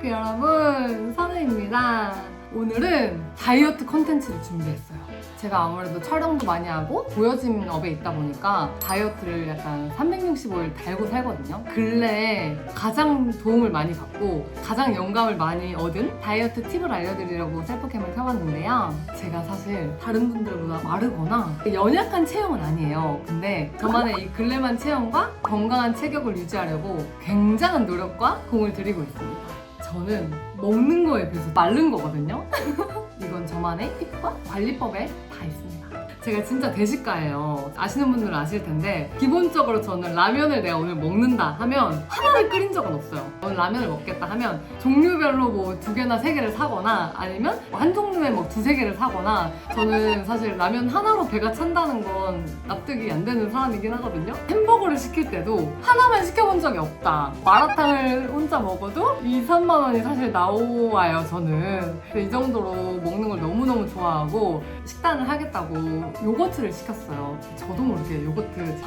여러분, 선우입니다. 오늘은 다이어트 컨텐츠를 준비했어요. 제가 아무래도 촬영도 많이 하고 보여진 업에 있다 보니까 다이어트를 약간 365일 달고 살거든요. 근래에 가장 도움을 많이 받고 가장 영감을 많이 얻은 다이어트 팁을 알려드리려고 셀프캠을 켜봤는데요. 제가 사실 다른 분들보다 마르거나 연약한 체형은 아니에요. 근데 저만의 이 근래만 체형과 건강한 체격을 유지하려고 굉장한 노력과 공을 들이고 있습니다. 저는 먹는 거에 비해서 마른 거거든요. 이건 저만의 팁과 관리법에 다 있습니다. 제가 진짜 대식가예요. 아시는 분들은 아실 텐데 기본적으로 저는 라면을 내가 오늘 먹는다 하면 하나를 끓인 적은 없어요. 오늘 라면을 먹겠다 하면 종류별로 뭐 2개나 3개를 사거나 아니면 한 종류에 뭐 2-3개를 사거나, 저는 사실 라면 하나로 배가 찬다는 건 납득이 안 되는 사람이긴 하거든요. 햄버거를 시킬 때도 하나만 시켜본 적이 없다. 마라탕을 혼자 먹어도 2-3만 원이 사실 나와요, 저는. 이 정도로 먹는 걸 너무너무 좋아하고 식단을 하겠다고 요거트를 시켰어요. 저도 모르게 요거트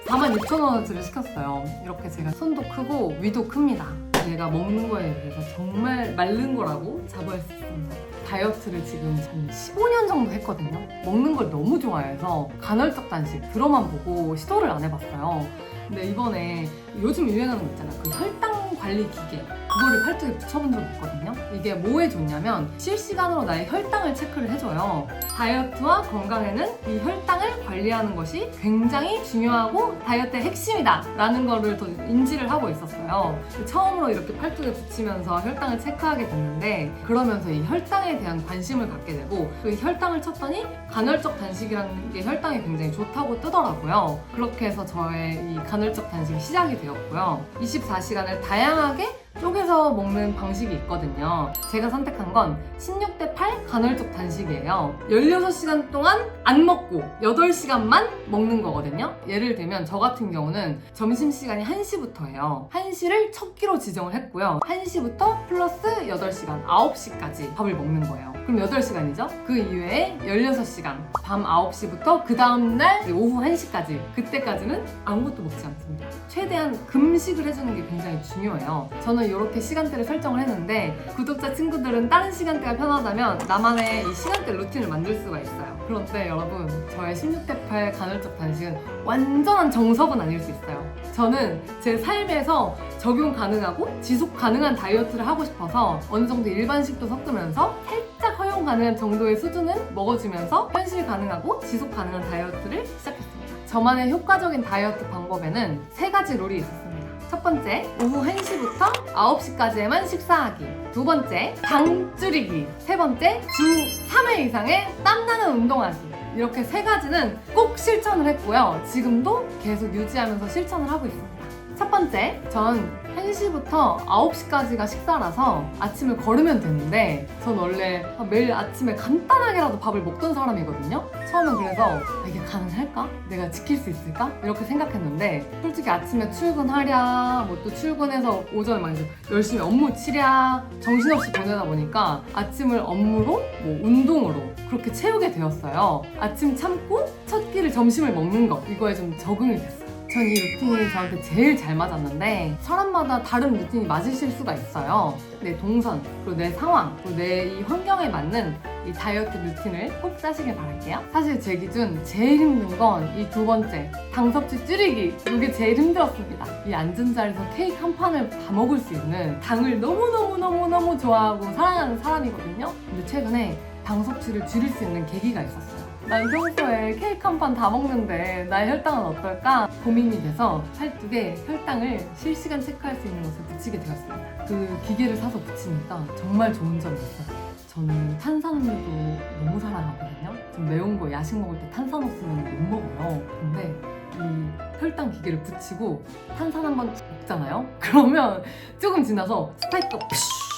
46,000원어치를 시켰어요. 이렇게 제가 손도 크고 위도 큽니다. 제가 먹는 거에 비해서 정말 마른 거라고 자부할 수 있습니다. 다이어트를 지금 한 15년 정도 했거든요. 먹는 걸 너무 좋아해서 간헐적 단식 들어만 보고 시도를 안 해봤어요. 근데 이번에 요즘 유행하는 거 있잖아요. 그 혈당 관리 기계, 그거를 팔뚝에 붙여본 적이 있거든요. 이게 뭐에 좋냐면 실시간으로 나의 혈당을 체크를 해줘요. 다이어트와 건강에는 이 혈당을 관리하는 것이 굉장히 중요하고 다이어트의 핵심이다 라는 거를 더 인지를 하고 있었어요. 처음으로 이렇게 팔뚝에 붙이면서 혈당을 체크하게 됐는데, 그러면서 이 혈당에 대한 관심을 갖게 되고, 또 이 혈당을 쳤더니 간헐적 단식이라는 게 혈당에 굉장히 좋다고 뜨더라고요. 그렇게 해서 저의 이 간헐적 단식이 시작이 되었고요. 24시간을 다양하게 쪼개서 먹는 방식이 있거든요. 제가 선택한 건 16:8 간헐적 단식이에요. 16시간 동안 안 먹고 8시간만 먹는 거거든요. 예를 들면 저 같은 경우는 점심시간이 1시부터예요. 1시를 첫 끼로 지정을 했고요. 1시부터 플러스 8시간, 9시까지 밥을 먹는 거예요. 그럼 8시간이죠? 그 이외에 16시간, 밤 9시부터 그 다음날 오후 1시까지, 그때까지는 아무것도 먹지 않습니다. 최대한 금식을 해주는 게 굉장히 중요해요. 저는 이렇게 시간대를 설정을 했는데, 구독자 친구들은 다른 시간대가 편하다면 나만의 이 시간대 루틴을 만들 수가 있어요. 그런데 여러분, 저의 16:8 간헐적 단식은 완전한 정석은 아닐 수 있어요. 저는 제 삶에서 적용 가능하고 지속 가능한 다이어트를 하고 싶어서 어느 정도 일반식도 섞으면서 살짝 허용 가능한 정도의 수준은 먹어주면서 현실 가능하고 지속 가능한 다이어트를 시작했습니다. 저만의 효과적인 다이어트 방법에는 3가지 룰이 있었습니다. 첫 번째, 오후 1시부터 9시까지에만 식사하기. 두 번째, 당 줄이기. 세 번째, 주 3회 이상의 땀나는 운동하기. 이렇게 3가지는 꼭 실천을 했고요. 지금도 계속 유지하면서 실천을 하고 있습니다. 첫 번째, 전 1시부터 9시까지가 식사라서 아침을 걸으면 되는데, 전 원래 매일 아침에 간단하게라도 밥을 먹던 사람이거든요. 처음엔 그래서 이게 가능할까? 내가 지킬 수 있을까? 이렇게 생각했는데, 솔직히 아침에 출근하랴, 뭐 또 출근해서 오전에 막 이제 열심히 업무 치랴, 정신없이 보내다 보니까 아침을 업무로, 뭐 운동으로 그렇게 채우게 되었어요. 아침 참고 첫 끼를 점심을 먹는 것, 이거에 좀 적응이 됐어요. 전 이 루틴이 저한테 제일 잘 맞았는데, 사람마다 다른 루틴이 맞으실 수가 있어요. 내 동선, 그리고 내 상황, 그리고 내 이 환경에 맞는 이 다이어트 루틴을 꼭 짜시길 바랄게요. 사실 제 기준 제일 힘든 건 이 두 번째, 당 섭취 줄이기. 이게 제일 힘들었습니다. 이 앉은 자리에서 케이크 한 판을 다 먹을 수 있는, 당을 너무너무너무너무 좋아하고 사랑하는 사람이거든요. 근데 최근에 당 섭취를 줄일 수 있는 계기가 있었어요. 난 평소에 케이크 한 판 다 먹는데 나의 혈당은 어떨까 고민이 돼서 팔뚝에 혈당을 실시간 체크할 수 있는 것을 붙이게 되었습니다. 그 기계를 사서 붙이니까 정말 좋은 점이 있어요. 저는 탄산음료도 너무 사랑하거든요. 좀 매운 거 야식 먹을 때 탄산 없으면 못 먹어요. 근데 이 혈당 기계를 붙이고 탄산 한번 먹잖아요? 그러면 조금 지나서 스파이크가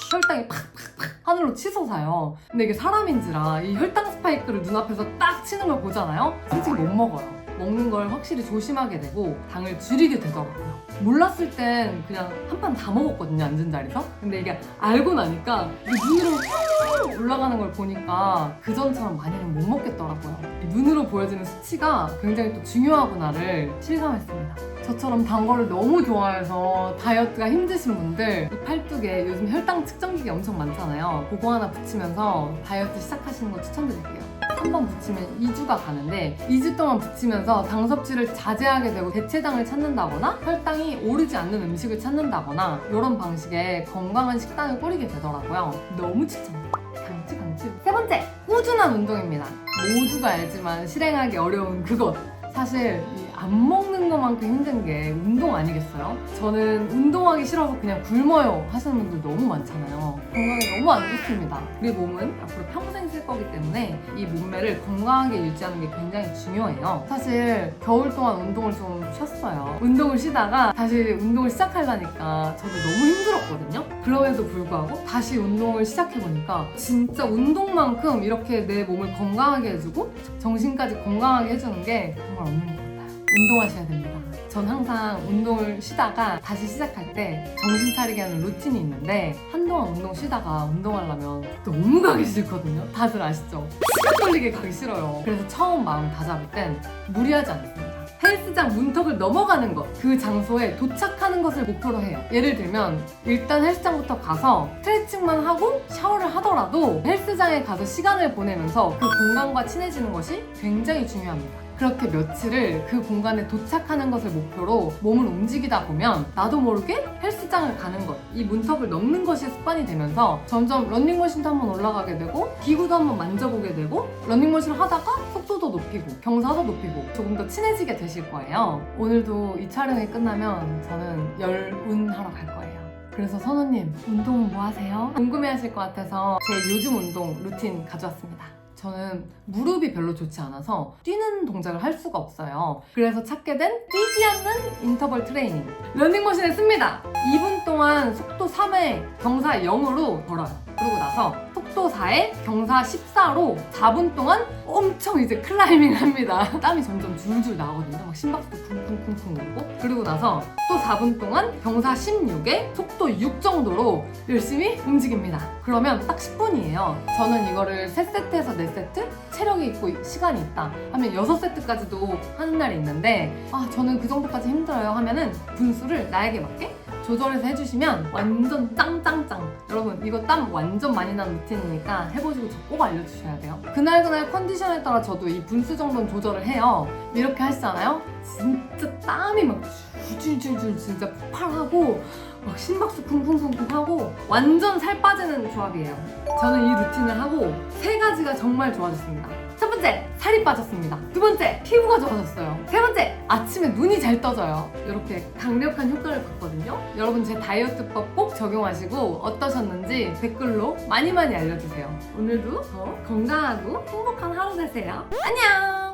혈당이 팍팍팍 하늘로 치솟아요. 근데 이게 사람인지라 이 혈당 스파이크를 눈앞에서 딱 치는 걸 보잖아요? 솔직히 못 먹어요. 먹는 걸 확실히 조심하게 되고 당을 줄이게 되더라고요. 몰랐을 땐 그냥 한 판 다 먹었거든요, 앉은 자리에서. 근데 이게 알고 나니까 눈으로 올라가는 걸 보니까 그전처럼 많이는 못 먹겠더라고요. 눈으로 보여지는 수치가 굉장히 또 중요하구나를 실감했습니다. 저처럼 단 거를 너무 좋아해서 다이어트가 힘드신 분들 이 팔뚝에 요즘 혈당 측정기가 엄청 많잖아요. 그거 하나 붙이면서 다이어트 시작하시는 거 추천드릴게요. 한 번 붙이면 2주가 가는데 2주 동안 붙이면서 당 섭취를 자제하게 되고 대체당을 찾는다거나 혈당이 오르지 않는 음식을 찾는다거나 이런 방식의 건강한 식단을 꾸리게 되더라고요. 너무 추천해요. 강추. 세 번째, 꾸준한 운동입니다. 모두가 알지만 실행하기 어려운 그것. 사실 안 먹는 것만큼 힘든 게 운동 아니겠어요? 저는 운동하기 싫어서 그냥 굶어요 하시는 분들 너무 많잖아요. 건강에 너무 안 좋습니다. 우리 몸은 앞으로 평생 쓸 거기 때문에 이 몸매를 건강하게 유지하는 게 굉장히 중요해요. 사실 겨울 동안 운동을 좀 쉬었어요. 운동을 쉬다가 다시 운동을 시작하려니까 저도 너무 힘들었거든요. 그럼에도 불구하고 다시 운동을 시작해보니까 진짜 운동만큼 이렇게 내 몸을 건강하게 해주고 정신까지 건강하게 해주는 게 정말 없는 것 같아요. 운동하셔야 됩니다. 전 항상 운동을 쉬다가 다시 시작할 때 정신 차리게 하는 루틴이 있는데 한동안 운동 쉬다가 운동하려면 너무 가기 싫거든요. 다들 아시죠? 시간 걸리게 가기 싫어요. 그래서 처음 마음 다잡을 땐 무리하지 않습니다. 헬스장 문턱을 넘어가는 것, 그 장소에 도착하는 것을 목표로 해요. 예를 들면 일단 헬스장부터 가서 스트레칭만 하고 샤워를 하더라도 헬스장에 가서 시간을 보내면서 그 공간과 친해지는 것이 굉장히 중요합니다. 그렇게 며칠을 그 공간에 도착하는 것을 목표로 몸을 움직이다 보면 나도 모르게 헬스장을 가는 것, 이 문턱을 넘는 것이 습관이 되면서 점점 러닝머신도 한번 올라가게 되고 기구도 한번 만져보게 되고 러닝머신을 하다가 속도도 높이고 경사도 높이고 조금 더 친해지게 되실 거예요. 오늘도 이 촬영이 끝나면 저는 열운하러 갈 거예요. 그래서 선우님, 운동은 뭐 하세요? 궁금해하실 것 같아서 제 요즘 운동 루틴 가져왔습니다. 저는 무릎이 별로 좋지 않아서 뛰는 동작을 할 수가 없어요. 그래서 찾게 된 뛰지 않는 인터벌 트레이닝. 러닝머신을 씁니다. 2분 동안 속도 3에 경사 0으로 걸어요. 그러고 나서 속도 4에 경사 14로 4분 동안 엄청 이제 클라이밍을 합니다. 땀이 점점 줄줄 나거든요. 막 심박수도 쿵쿵쿵쿵 오르고. 그리고 나서 또 4분 동안 경사 16에 속도 6 정도로 열심히 움직입니다. 그러면 딱 10분이에요. 저는 이거를 3세트에서 4세트? 체력이 있고 시간이 있다 하면 6세트까지도 하는 날이 있는데 저는 그 정도까지 힘들어요 하면은 분수를 나에게 맞게 조절해서 해주시면 완전 짱짱짱. 여러분 이거 땀 완전 많이 나는 루틴이니까 해보시고 저 꼭 알려주셔야 돼요. 그날 컨디션에 따라 저도 이 분수 정도는 조절을 해요. 이렇게 하시잖아요. 진짜 땀이 막 줄줄줄 진짜 폭발하고 막 심박수 쿵쿵쿵쿵 하고 완전 살 빠지는 조합이에요. 저는 이 루틴을 하고 3가지가 정말 좋아졌습니다. 첫 번째, 살이 빠졌습니다. 두 번째, 피부가 좋아졌어요. 세 번째, 아침에 눈이 잘 떠져요. 이렇게 강력한 효과를 봤거든요. 여러분 제 다이어트법 꼭 적용하시고 어떠셨는지 댓글로 많이 알려주세요. 오늘도 더 건강하고 행복한 하루 되세요. 안녕!